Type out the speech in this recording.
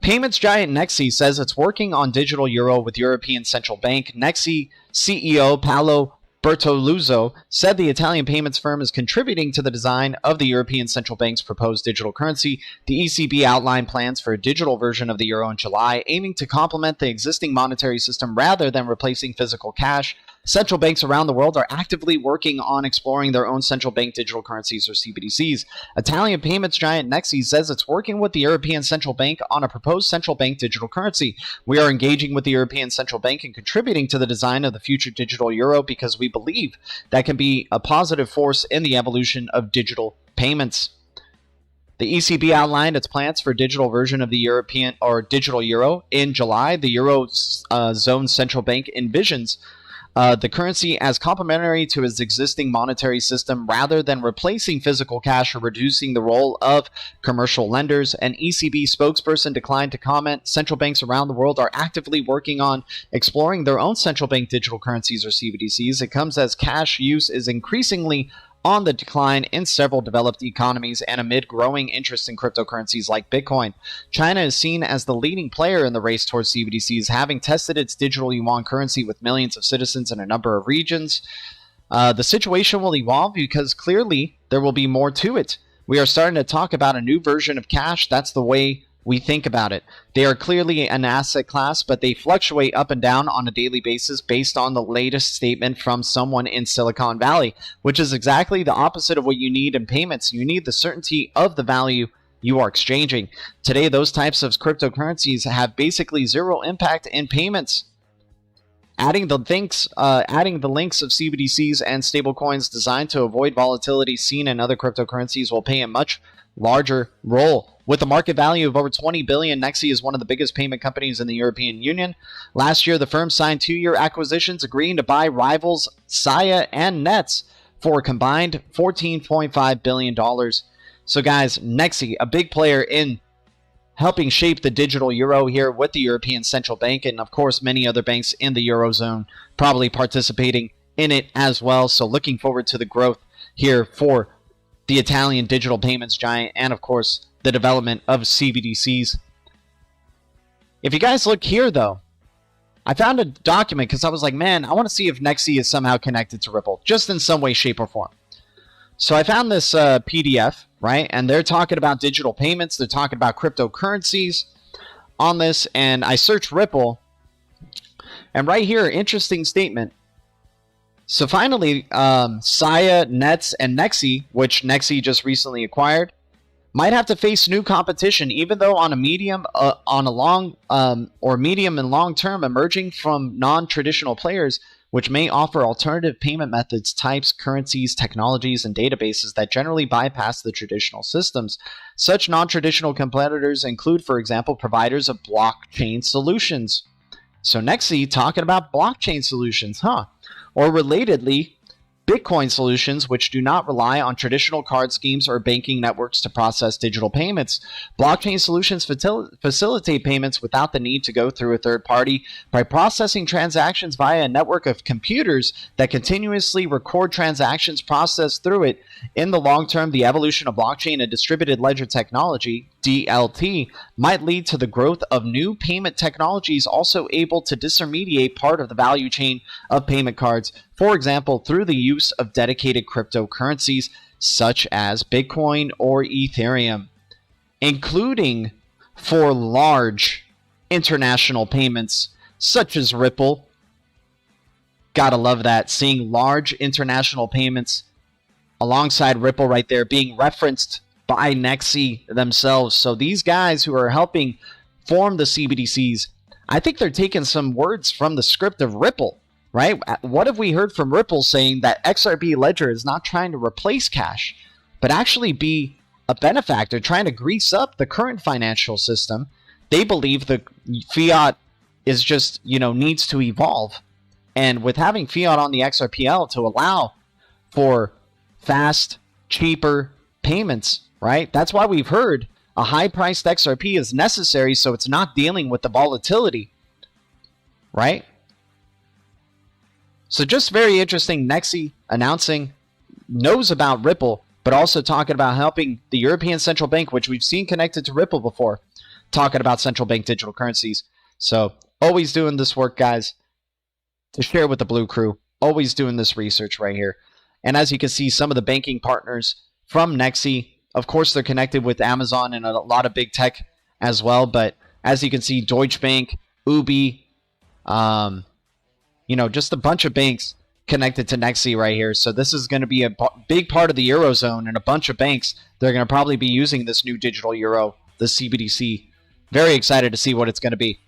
Payments giant NEXI says it's working on digital euro with European Central Bank. NEXI CEO Paolo Bertoluzzo said the Italian payments firm is contributing to the design of the European Central Bank's proposed digital currency. The ECB outlined plans for a digital version of the euro in July, aiming to complement the existing monetary system rather than replacing physical cash. Central banks around the world are actively working on exploring their own central bank digital currencies, or CBDCs. Italian payments giant NEXI says it's working with the European Central Bank on a proposed central bank digital currency. We are engaging with the European Central Bank and contributing to the design of the future digital euro because we believe that can be a positive force in the evolution of digital payments. The ECB outlined its plans for a digital version of the European or digital euro in July. The Eurozone Central Bank envisions the currency as complementary to its existing monetary system rather than replacing physical cash or reducing the role of commercial lenders. An ECB spokesperson declined to comment. Central banks around the world are actively working on exploring their own central bank digital currencies, or CBDCs. It comes as cash use is increasingly on the decline in several developed economies and amid growing interest in cryptocurrencies like Bitcoin. China is seen as the leading player in the race towards CBDCs, having tested its digital yuan currency with millions of citizens in a number of regions. The situation will evolve because clearly there will be more to it. We are starting to talk about a new version of cash. That's the way we think about it. They are clearly an asset class, but they fluctuate up and down on a daily basis based on the latest statement from someone in Silicon Valley, which is exactly the opposite of what you need in payments. You need the certainty of the value you are exchanging. Today, those types of cryptocurrencies have basically zero impact in payments. Adding the links of CBDCs and stablecoins designed to avoid volatility seen in other cryptocurrencies will play a much larger role. With a market value of over $20 billion, NEXI is one of the biggest payment companies in the European Union. Last year, the firm signed 2-year acquisitions, agreeing to buy rivals Saya and Nets for a combined $14.5 billion. So guys, NEXI, a big player in helping shape the digital euro here with the European Central Bank, and of course many other banks in the Eurozone probably participating in it as well. So looking forward to the growth here for the Italian digital payments giant, and of course the development of CBDCs. If you guys look here though, I found a document because I was like, man, I want to see if NEXI is somehow connected to Ripple, just in some way, shape, or form. So I found this PDF, right? And they're talking about digital payments. They're talking about cryptocurrencies on this. And I searched Ripple. And right here, interesting statement. So finally, Saya, Nets, and NEXI, which NEXI just recently acquired, might have to face new competition, even though on a medium and long term, emerging from non-traditional players, which may offer alternative payment methods, types, currencies, technologies, and databases that generally bypass the traditional systems. Such non-traditional competitors include, for example, providers of blockchain solutions. So NEXI talking about blockchain solutions, huh? Or relatedly, Bitcoin solutions, which do not rely on traditional card schemes or banking networks to process digital payments. Blockchain solutions facilitate payments without the need to go through a third party by processing transactions via a network of computers that continuously record transactions processed through it. In the long term, the evolution of blockchain and distributed ledger technology, DLT, might lead to the growth of new payment technologies also able to disintermediate part of the value chain of payment cards, for example, through the use of dedicated cryptocurrencies such as Bitcoin or Ethereum, including for large international payments such as Ripple. Gotta love that, seeing large international payments alongside Ripple right there being referenced by NEXI themselves. So these guys who are helping form the CBDCs, I think they're taking some words from the script of Ripple, right? What have we heard from Ripple saying that XRP Ledger is not trying to replace cash, but actually be a benefactor, trying to grease up the current financial system? They believe the fiat is just, needs to evolve. And with having fiat on the XRPL to allow for fast, cheaper payments, right? That's why we've heard a high-priced XRP is necessary, so it's not dealing with the volatility, right? So just very interesting. NEXI announcing, knows about Ripple, but also talking about helping the European Central Bank, which we've seen connected to Ripple before, talking about central bank digital currencies. So always doing this work, guys, to share with the Blue Crew. Always doing this research right here. And as you can see, some of the banking partners from NEXI, of course, they're connected with Amazon and a lot of big tech as well. But as you can see, Deutsche Bank, Ubi, just a bunch of banks connected to NEXI right here. So this is going to be a big part of the Eurozone, and a bunch of banks, they're going to probably be using this new digital euro, the CBDC. Very excited to see what it's going to be.